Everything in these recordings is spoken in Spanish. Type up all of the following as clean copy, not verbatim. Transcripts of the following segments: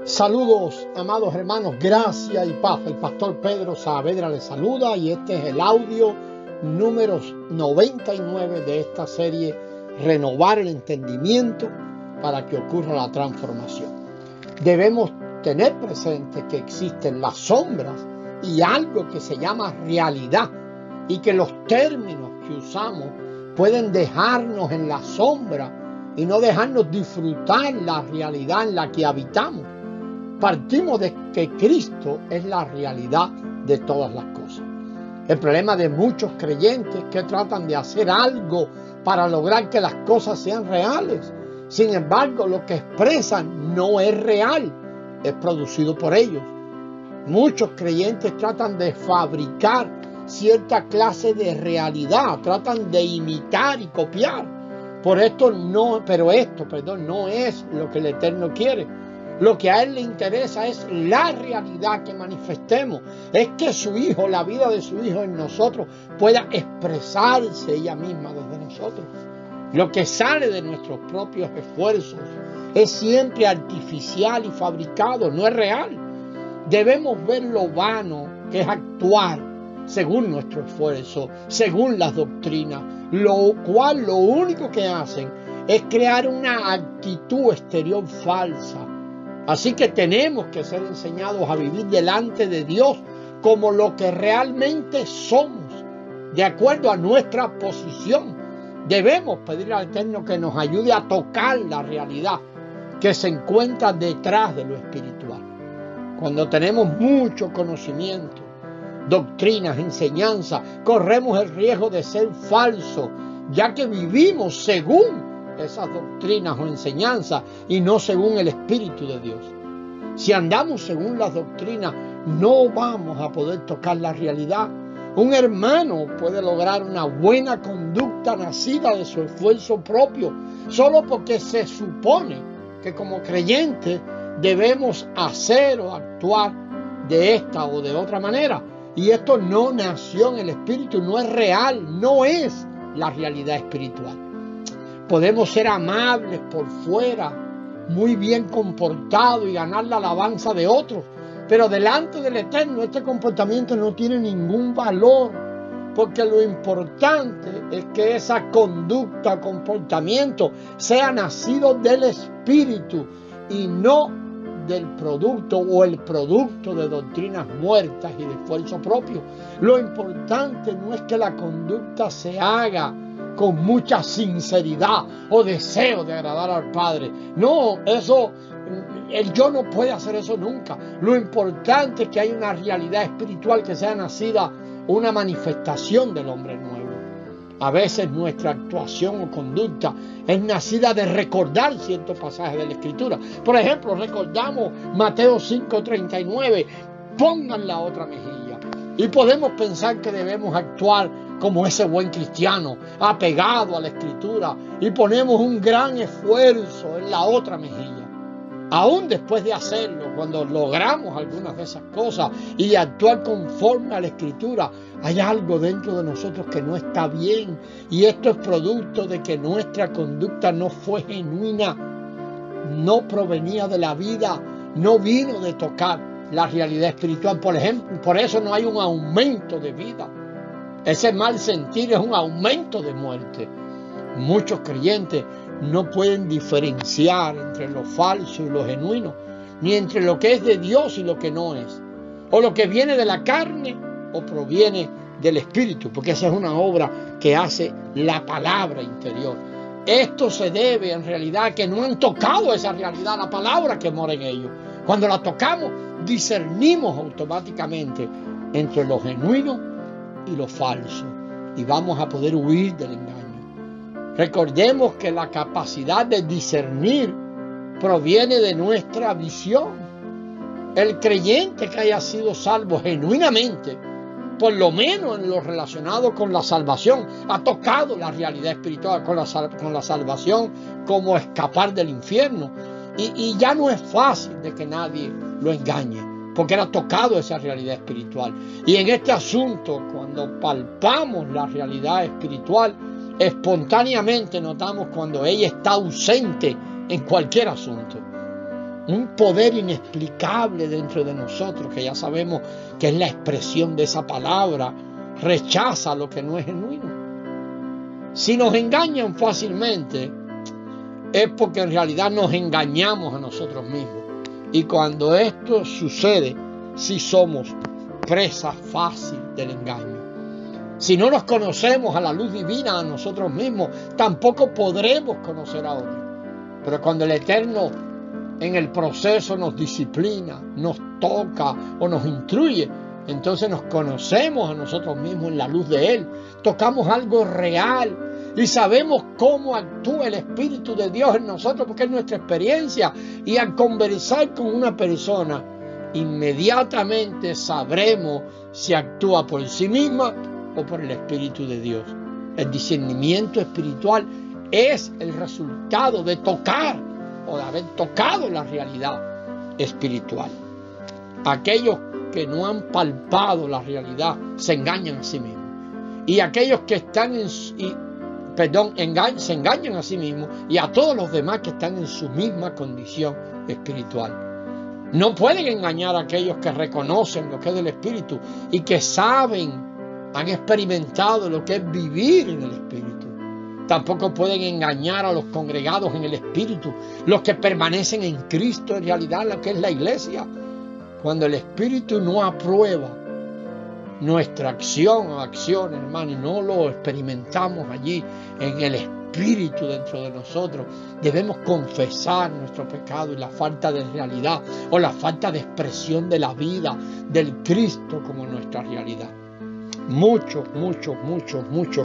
Saludos, amados hermanos, gracia y paz. El pastor Pedro Saavedra les saluda y este es el audio número 99 de esta serie Renovar el entendimiento para que ocurra la transformación. Debemos tener presente que existen las sombras y algo que se llama realidad, y que los términos que usamos pueden dejarnos en la sombra y no dejarnos disfrutar la realidad en la que habitamos. Partimos de que Cristo es la realidad de todas las cosas. El problema de muchos creyentes es que tratan de hacer algo para lograr que las cosas sean reales. Sin embargo, lo que expresan no es real, es producido por ellos. Muchos creyentes tratan de fabricar cierta clase de realidad, tratan de imitar y copiar. Pero esto no es lo que el Eterno quiere. Lo que a Él le interesa es la realidad que manifestemos. Es que su Hijo, la vida de su Hijo en nosotros, pueda expresarse ella misma desde nosotros. Lo que sale de nuestros propios esfuerzos es siempre artificial y fabricado, no es real. Debemos ver lo vano que es actuar según nuestro esfuerzo, según las doctrinas, lo cual lo único que hacen es crear una actitud exterior falsa. Así que tenemos que ser enseñados a vivir delante de Dios como lo que realmente somos, de acuerdo a nuestra posición. Debemos pedir al Eterno que nos ayude a tocar la realidad que se encuentra detrás de lo espiritual. Cuando tenemos mucho conocimiento, doctrinas, enseñanzas, corremos el riesgo de ser falsos, ya que vivimos según esas doctrinas o enseñanzas y no según el Espíritu de Dios. Si andamos según las doctrinas, no vamos a poder tocar la realidad. Un hermano puede lograr una buena conducta nacida de su esfuerzo propio, solo porque se supone que como creyentes debemos hacer o actuar de esta o de otra manera. Y esto no nació en el Espíritu, no es real, no es la realidad espiritual. Podemos ser amables por fuera, muy bien comportados y ganar la alabanza de otros, pero delante del Eterno este comportamiento no tiene ningún valor, porque lo importante es que esa conducta o comportamiento sea nacido del Espíritu y no del producto o el producto de doctrinas muertas y de esfuerzo propio. Lo importante no es que la conducta se haga con mucha sinceridad o deseo de agradar al Padre. No, el yo no puede hacer eso nunca. Lo importante es que hay una realidad espiritual que sea nacida, una manifestación del hombre nuevo. A veces nuestra actuación o conducta es nacida de recordar ciertos pasajes de la Escritura. Por ejemplo, recordamos Mateo 5:39, pongan la otra mejilla. Y podemos pensar que debemos actuar como ese buen cristiano, apegado a la Escritura, y ponemos un gran esfuerzo en la otra mejilla. Aún después de hacerlo, cuando logramos algunas de esas cosas y de actuar conforme a la Escritura, hay algo dentro de nosotros que no está bien, y esto es producto de que nuestra conducta no fue genuina, no provenía de la vida, no vino de tocar la realidad espiritual. Por ejemplo, por eso no hay un aumento de vida. Ese mal sentir es un aumento de muerte. Muchos creyentes no pueden diferenciar entre lo falso y lo genuino, ni entre lo que es de Dios y lo que no es, o lo que viene de la carne o proviene del Espíritu, porque esa es una obra que hace la palabra interior. Esto se debe en realidad a que no han tocado esa realidad, la palabra que mora en ellos. Cuando la tocamos, discernimos automáticamente entre lo genuino y lo falso, y vamos a poder huir del engaño. Recordemos que la capacidad de discernir proviene de nuestra visión. El creyente que haya sido salvo genuinamente, por lo menos en lo relacionado con la salvación, ha tocado la realidad espiritual con la salvación, como escapar del infierno, y ya no es fácil de que nadie lo engañe, porque él ha tocado esa realidad espiritual. Y en este asunto, cuando palpamos la realidad espiritual, espontáneamente notamos cuando ella está ausente en cualquier asunto. un poder inexplicable dentro de nosotros, que ya sabemos que es la expresión de esa palabra, rechaza lo que no es genuino. Si nos engañan fácilmente, es porque en realidad nos engañamos a nosotros mismos. Y cuando esto sucede, sí somos presa fácil del engaño. Si no nos conocemos a la luz divina a nosotros mismos, tampoco podremos conocer a otros. Pero cuando el Eterno en el proceso nos disciplina, nos toca o nos instruye, entonces nos conocemos a nosotros mismos en la luz de Él. Tocamos algo real y sabemos cómo actúa el Espíritu de Dios en nosotros, porque es nuestra experiencia. Y al conversar con una persona, inmediatamente sabremos si actúa por sí misma o por el Espíritu de Dios. El discernimiento espiritual es el resultado de tocar o de haber tocado la realidad espiritual. Aquellos que no han palpado la realidad se engañan a sí mismos. Y aquellos que están se engañan a sí mismos y a todos los demás que están en su misma condición espiritual. No pueden engañar a aquellos que reconocen lo que es del Espíritu y que saben, han experimentado lo que es vivir en el Espíritu. Tampoco pueden engañar a los congregados en el Espíritu, los que permanecen en Cristo, en realidad lo que es la iglesia. Cuando el Espíritu no aprueba nuestra acción o acción, hermano, y no lo experimentamos allí en el Espíritu dentro de nosotros, debemos confesar nuestro pecado y la falta de realidad o la falta de expresión de la vida del Cristo como nuestra realidad. Muchos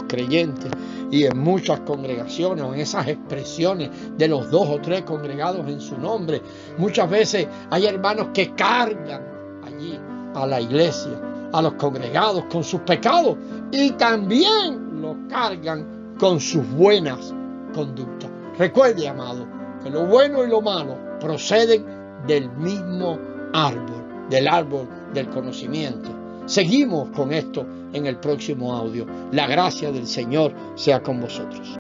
creyentes y en muchas congregaciones o en esas expresiones de los 2 o 3 congregados en su nombre, muchas veces hay hermanos que cargan allí a la iglesia, a los congregados con sus pecados y también los cargan con sus buenas conductas. Recuerde, amado, que lo bueno y lo malo proceden del mismo árbol, del árbol del conocimiento. Seguimos con esto en el próximo audio. La gracia del Señor sea con vosotros.